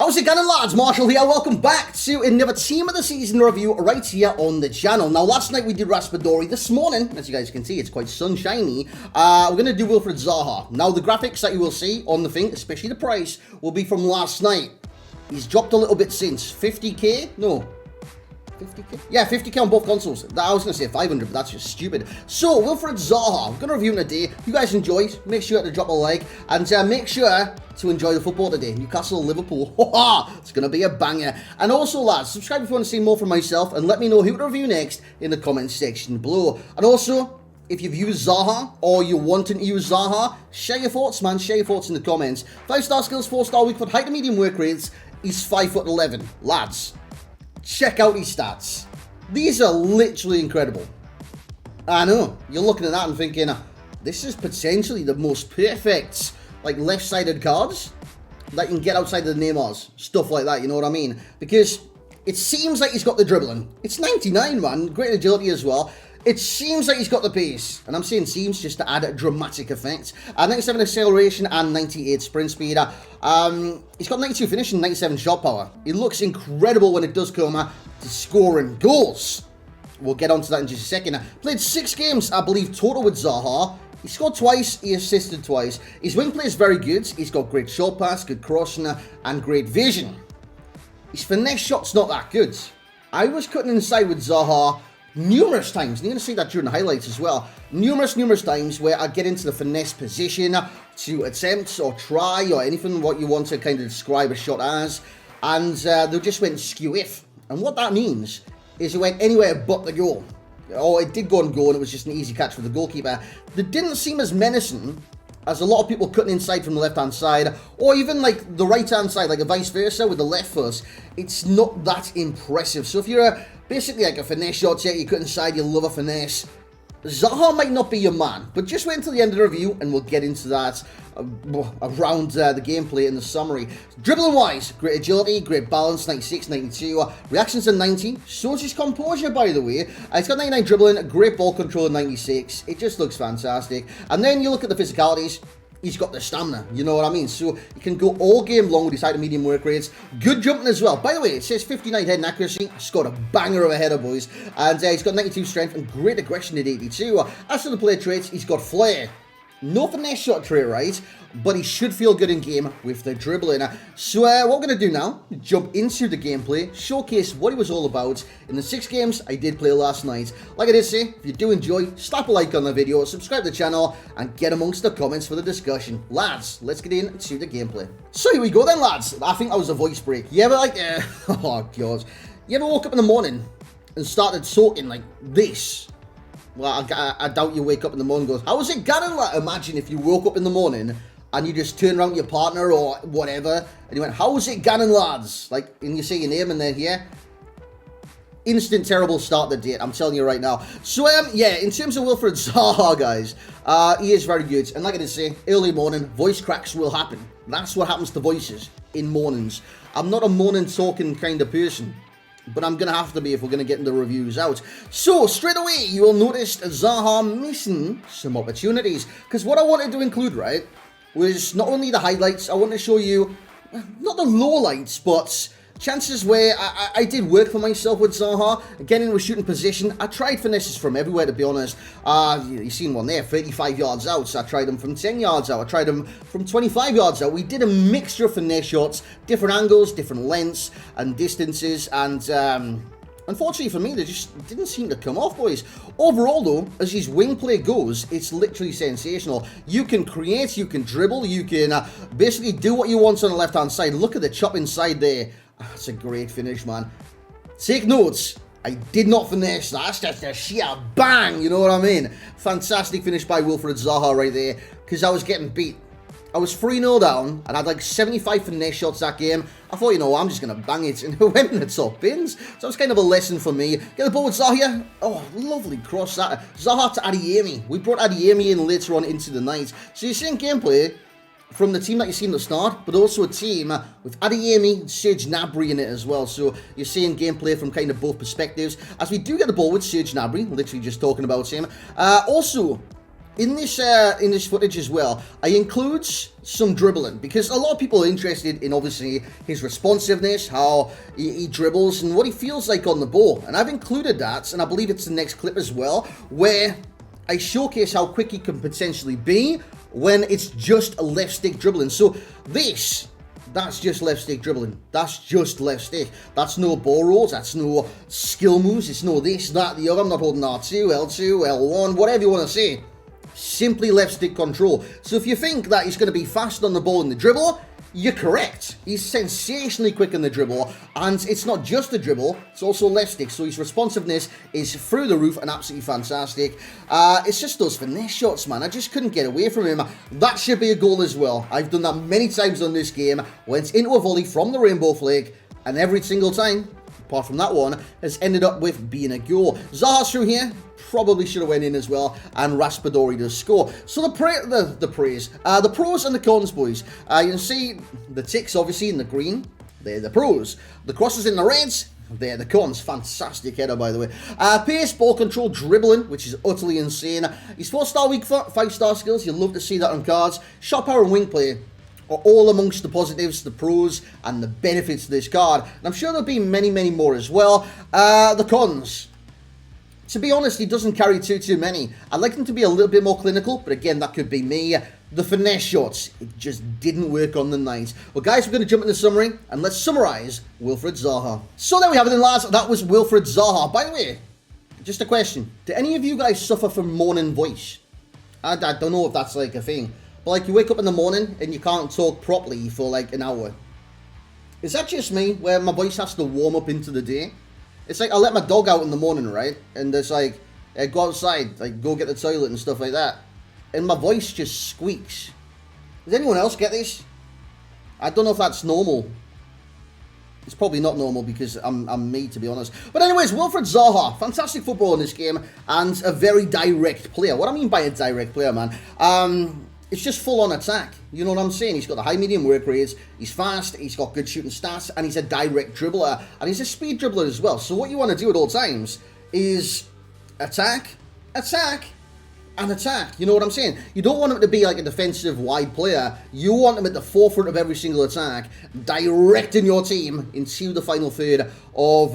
How's it going, lads? Marshall here. Welcome back to another Team of the Season review right here on the channel. Now, last night we did Raspadori. This morning, as you guys can see, it's quite sunshiny. We're going to do Wilfred Zaha. Now, the graphics that you will see on the thing, especially the price, will be from last night. He's dropped a little bit since. 50k? No. 50k? Yeah, 50k on both consoles. I was going to say 500, but that's just stupid. So, Wilfred Zaha, I'm going to review him today. If you guys enjoyed, make sure to drop a like. And make sure to enjoy the football today. Newcastle, Liverpool. It's going to be a banger. And also, lads, subscribe if you want to see more from myself. And let me know who to review next in the comments section below. And also, if you've used Zaha or you're wanting to use Zaha, share your thoughts, man. Share your thoughts in the comments. 5-star skills, 4-star weak foot, height to medium work rates. He's 5'11". Lads, check out his stats. These are literally incredible. I know, you're looking at that and thinking, this is potentially the most perfect, like, left-sided cards that you can get outside of the Neymars. Stuff like that, you know what I mean? Because it seems like he's got the dribbling. It's 99, man. Great agility as well. It seems like he's got the pace, and I'm saying seems just to add a dramatic effect. 97 acceleration and 98 sprint speed. He's got 92 finish and 97 shot power. He looks incredible when it does come to scoring goals. We'll get onto that in just a second. Played 6 games, I believe, total with Zaha. He scored twice, he assisted twice. His wing play is very good. He's got great short pass, good crossing, and great vision. His finesse shot's not that good. I was cutting inside with Zaha numerous times, and you're going to see that during the highlights as well, numerous times where I get into the finesse position to attempt or try or anything what you want to kind of describe a shot as, and they just went skew-if. And what that means is it went anywhere but the goal. Or it did go and go, and it was just an easy catch for the goalkeeper. They didn't seem as menacing as a lot of people cutting inside from the left-hand side, or even like the right-hand side, like a vice versa with the left foot. It's not that impressive. So if you're basically like a finesse shot, you cut inside, you love a finesse, Zaha might not be your man, but just wait until the end of the review and we'll get into that around the gameplay and the summary. Dribbling wise, great agility, great balance, 96, 92, reactions to 90, shows his composure by the way. He's got 99 dribbling, great ball control at 96, it just looks fantastic. And then you look at the physicalities, he's got the stamina, you know what I mean? So he can go all game long with his high to medium work rates. Good jumping as well. By the way, it says 59 head and accuracy. Scored a banger of a header, boys. And he's got 92 strength and great aggression at 82. As for the player traits, he's got flair. No finesse shot trait, right? But he should feel good in game with the dribbling. So what we're going to do now, jump into the gameplay, showcase what he was all about in the 6 games I did play last night. Like I did say, if you do enjoy, slap a like on the video, subscribe to the channel, and get amongst the comments for the discussion. Lads, let's get into the gameplay. So here we go then, lads. I think that was a voice break. You ever like, oh god. You ever woke up in the morning and started talking like this? Well, I doubt you wake up in the morning and goes, how is it going? Like, imagine if you woke up in the morning and you just turn around to your partner or whatever, and you went, how's it going, lads? Like, and you say your name and then here. Instant terrible start to the date, I'm telling you right now. So, yeah, in terms of Wilfred Zaha, guys, he is very good. And like I did say, early morning, voice cracks will happen. That's what happens to voices in mornings. I'm not a morning talking kind of person, but I'm going to have to be if we're going to get the reviews out. So, straight away, you will notice Zaha missing some opportunities. Because what I wanted to include, right, was not only the highlights, I want to show you, not the lowlights, but chances where I did work for myself with Zaha, getting into a shooting position. I tried finesses from everywhere, to be honest. You've seen one there, 35 yards out. So I tried them from 10 yards out. I tried them from 25 yards out. We did a mixture of finesse shots, different angles, different lengths and distances, and unfortunately for me, they just didn't seem to come off, boys. Overall, though, as his wing play goes, it's literally sensational. You can create, you can dribble, you can basically do what you want on the left-hand side. Look at the chop inside there. That's a great finish, man. Take notes. I did not finesse that. That's just a sheer bang, you know what I mean? Fantastic finish by Wilfred Zaha right there, because I was getting beat. I was 3-0 down, and I had like 75 finesse shots that game. I thought, you know, I'm just going to bang it, and it went in the top bins. So it's kind of a lesson for me. Get the ball with Zaha. Oh, lovely cross that. Zaha to Adeyemi. We brought Adeyemi in later on into the night. So you're seeing gameplay from the team that you see in the start, but also a team with Adeyemi, Serge Gnabry in it as well. So you're seeing gameplay from kind of both perspectives. As we do get the ball with Serge Gnabry, literally just talking about him. Also, in this footage as well, I include some dribbling because a lot of people are interested in obviously his responsiveness, how he dribbles, and what he feels like on the ball. And I've included that, and I believe it's the next clip as well, where I showcase how quick he can potentially be when it's just a left stick dribbling. So that's just left stick dribbling. That's just left stick. That's no ball rolls. That's no skill moves. It's no this, that, the other. I'm not holding R2, L2, L1, whatever you want to say. Simply left stick control. So if you think that he's going to be fast on the ball in the dribble, you're correct. He's sensationally quick in the dribble, and it's not just the dribble, it's also left stick, so his responsiveness is through the roof and absolutely fantastic. It's just those finesse shots, man. I just couldn't get away from him. That should be a goal as well. I've done that many times on this game. Went into a volley from the rainbow flag, and every single time, apart from that one, has ended up with being a goal. Zaha's through here. Probably should have went in as well, and Raspadori does score. So the pros and the cons, boys. You can see the ticks obviously in the green, they're the pros. The crosses in the reds, they're the cons. Fantastic header, by the way. Pace, ball control, dribbling, which is utterly insane. He's 4-star weak foot, 5-star skills. You'll love to see that on cards. Shot power and wing play are all amongst the positives, the pros, and the benefits of this card. And I'm sure there'll be many, many more as well. The cons. To be honest, he doesn't carry too many. I'd like him to be a little bit more clinical, but again, that could be me. The finesse shots, it just didn't work on the night. Well, guys, we're going to jump into the summary, and let's summarise Wilfried Zaha. So there we have it then, lads. That was Wilfried Zaha. By the way, just a question. Do any of you guys suffer from morning voice? I don't know if that's like a thing. But like you wake up in the morning and you can't talk properly for like an hour. Is that just me, where my voice has to warm up into the day? It's like I let my dog out in the morning, right? And it's like, I go outside, like go get the toilet and stuff like that. And my voice just squeaks. Does anyone else get this? I don't know if that's normal. It's probably not normal because I'm me, to be honest. But anyways, Wilfried Zaha, fantastic footballer in this game and a very direct player. What I mean by a direct player, man, it's just full-on attack. You know what I'm saying? He's got the high medium work rates, he's fast, he's got good shooting stats, and he's a direct dribbler, and he's a speed dribbler as well. So what you want to do at all times is attack, attack, and attack. You know what I'm saying? You don't want him to be like a defensive wide player. You want him at the forefront of every single attack, directing your team into the final third of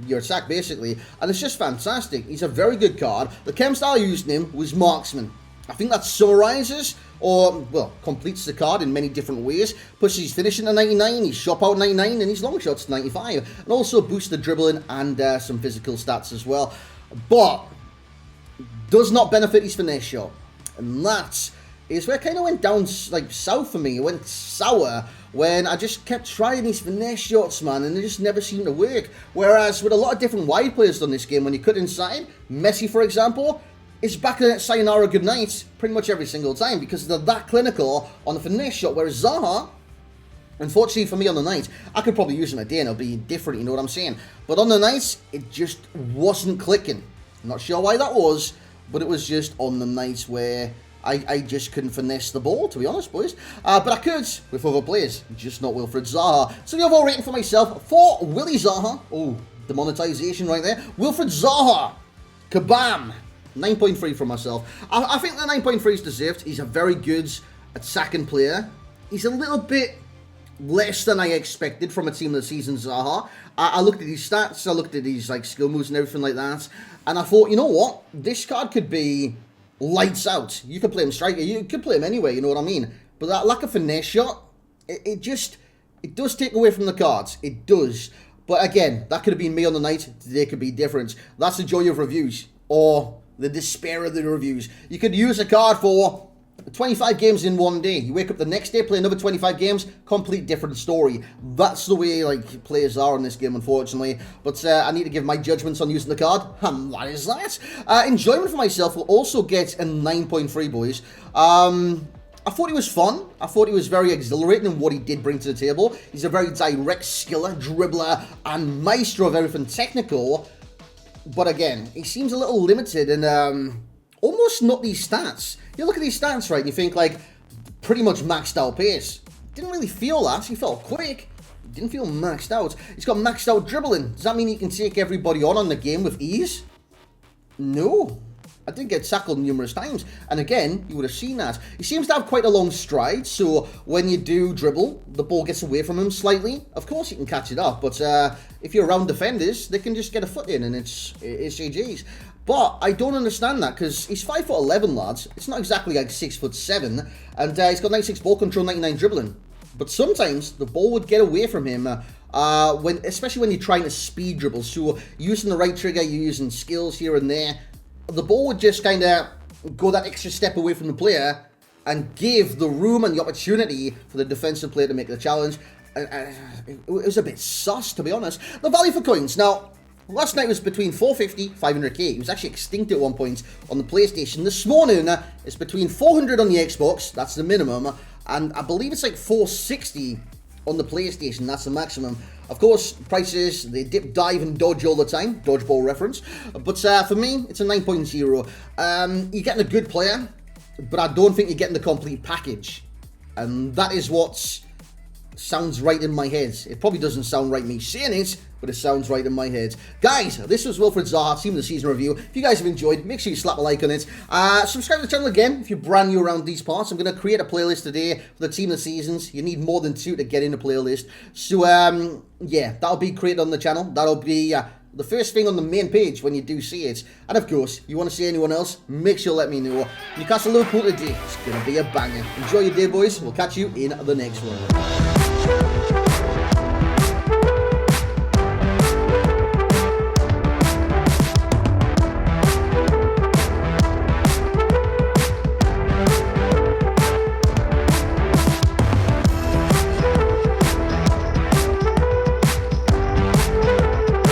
your attack, basically. And it's just fantastic. He's a very good card. The chem style using him was marksman. I think that summarizes, or, well, completes the card in many different ways. Pushes his finishing to 99, his shot out 99, and his long shots to 95. And also boosts the dribbling and some physical stats as well. But does not benefit his finesse shot. And that is where it kind of went down, like, south for me. It went sour when I just kept trying these finesse shots, man, and they just never seemed to work. Whereas with a lot of different wide players on this game, when you cut inside, Messi, for example, is back in sayonara goodnight pretty much every single time because they're that clinical on the finesse shot. Whereas Zaha, unfortunately for me on the night, I could probably use him a day and it'll be different, you know what I'm saying? But on the night, it just wasn't clicking. I'm not sure why that was, but it was just on the night where I just couldn't finesse the ball, to be honest, boys. But I could with other players, just not Wilfried Zaha. So the overall rating for myself, for Willy Zaha, oh, the monetization right there, Wilfried Zaha, kabam! 9.3 for myself. I think the 9.3 is deserved. He's a very good attacking player. He's a little bit less than I expected from a team of the season, Zaha. I looked at his stats, I looked at his like skill moves and everything like that, and I thought, you know what? This card could be lights out. You could play him striker, you could play him anyway, you know what I mean? But that lack of finesse shot, it does take away from the cards. It does. But again, that could have been me on the night. Today could be different. That's the joy of reviews, or the despair of the reviews. You could use a card for 25 games in one day. You wake up the next day, play another 25 games, complete different story. That's the way like players are in this game, unfortunately. But I need to give my judgments on using the card. And that is that. Enjoyment for myself will also get a 9.3, boys. I thought he was fun. I thought he was very exhilarating in what he did bring to the table. He's a very direct skiller, dribbler, and maestro of everything technical. But again, he seems a little limited and almost not these stats. You look at these stats, right, and you think, like, pretty much maxed out pace. Didn't really feel that. He felt quick. Didn't feel maxed out. He's got maxed out dribbling. Does that mean he can take everybody on the game with ease? No. I did get tackled numerous times, and again, you would have seen that. He seems to have quite a long stride, so when you do dribble, the ball gets away from him slightly. Of course, you can catch it up, but if you're around defenders, they can just get a foot in, and it's GG's. But I don't understand that, because he's 5'11", lads. It's not exactly like 6'7", and he's got 96 ball control, 99 dribbling. But sometimes the ball would get away from him, especially when you're trying to speed dribble. So using the right trigger, you're using skills here and there. The ball would just kind of go that extra step away from the player and give the room and the opportunity for the defensive player to make the challenge. It was a bit sus, to be honest. The value for coins. Now, last night was between 450, 500k. It was actually extinct at one point on the PlayStation. This morning, it's between 400 on the Xbox. That's the minimum. And I believe it's like 460 on the PlayStation. That's the maximum. Of course, prices, they dip, dive, and dodge all the time. Dodgeball reference. But for me, it's a 9.0. You're getting a good player, but I don't think you're getting the complete package. And that is what sounds right in my head. It probably doesn't sound right me saying it, but it sounds right in my head. Guys, this was Wilfred Zaha, Team of the Season review. If you guys have enjoyed, make sure you slap a like on it. Subscribe to the channel again if you're brand new around these parts. I'm going to create a playlist today for the Team of the Seasons. You need more than 2 to get in a playlist. So, yeah, that'll be created on the channel. That'll be the first thing on the main page when you do see it. And of course, you want to see anyone else, make sure to let me know. Newcastle Liverpool today, it's going to be a banger. Enjoy your day, boys. We'll catch you in the next one.